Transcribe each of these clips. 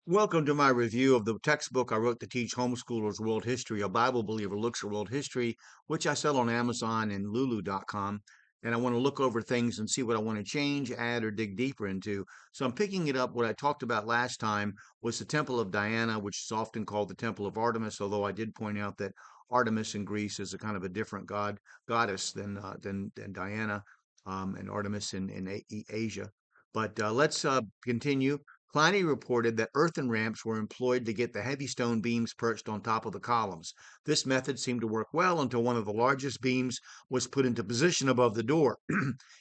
Welcome to my review of the textbook I wrote to teach homeschoolers world history. A Bible believer looks at world history, which I sell on Amazon and Lulu.com. And I want to look over things and see what I want to change, add, or dig deeper into. So I'm picking it up. What I talked about last time was the Temple of Diana, which is often called the Temple of Artemis, although I did point out that Artemis in Greece is a kind of a different goddess than Diana, and Artemis in Asia. But let's continue. Pliny reported that earthen ramps were employed to get the heavy stone beams perched on top of the columns. This method seemed to work well until one of the largest beams was put into position above the door.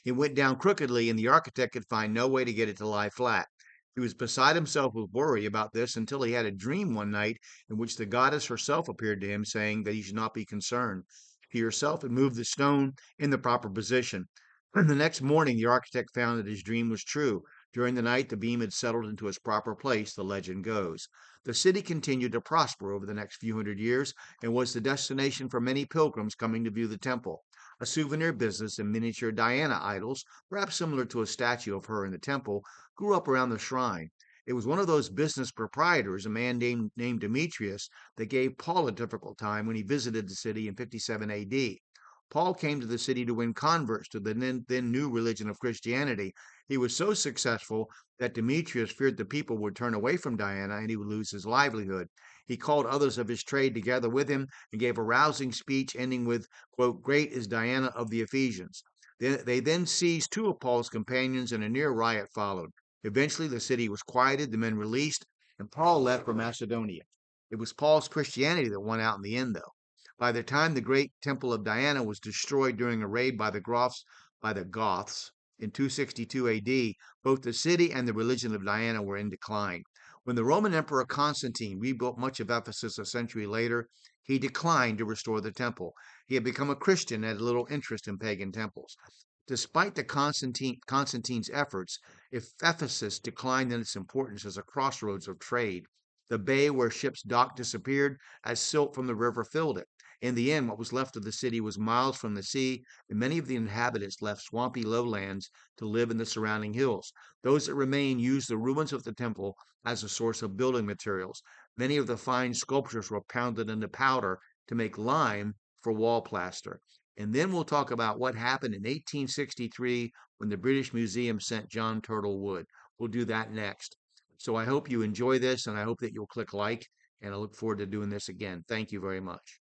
It went down crookedly, and the architect could find no way to get it to lie flat. He was beside himself with worry about this until he had a dream one night in which the goddess herself appeared to him, saying that he should not be concerned. She herself had moved the stone in the proper position. The next morning, the architect found that his dream was true. During the night, the beam had settled into its proper place, the legend goes. The city continued to prosper over the next few hundred years and was the destination for many pilgrims coming to view the temple. A souvenir business and miniature Diana idols, perhaps similar to a statue of her in the temple, grew up around the shrine. It was one of those business proprietors, a man named Demetrius, that gave Paul a difficult time when he visited the city in 57 AD. Paul came to the city to win converts to the then new religion of Christianity. He was so successful that Demetrius feared the people would turn away from Diana and he would lose his livelihood. He called others of his trade together with him and gave a rousing speech ending with, quote, "Great is Diana of the Ephesians." They then seized two of Paul's companions and a near riot followed. Eventually, the city was quieted, the men released, and Paul left for Macedonia. It was Paul's Christianity that won out in the end, though. By the time the great temple of Diana was destroyed during a raid by the Goths in 262 AD, both the city and the religion of Diana were in decline. When the Roman Emperor Constantine rebuilt much of Ephesus a century later, he declined to restore the temple. He had become a Christian and had little interest in pagan temples. Despite Constantine's efforts, Ephesus declined in its importance as a crossroads of trade. The bay where ships docked disappeared as silt from the river filled it. In the end, what was left of the city was miles from the sea, and many of the inhabitants left swampy lowlands to live in the surrounding hills. Those that remained used the ruins of the temple as a source of building materials. Many of the fine sculptures were pounded into powder to make lime for wall plaster. And then we'll talk about what happened in 1863 when the British Museum sent John Turtle Wood. We'll do that next. So I hope you enjoy this and I hope that you'll click like, and I look forward to doing this again. Thank you very much.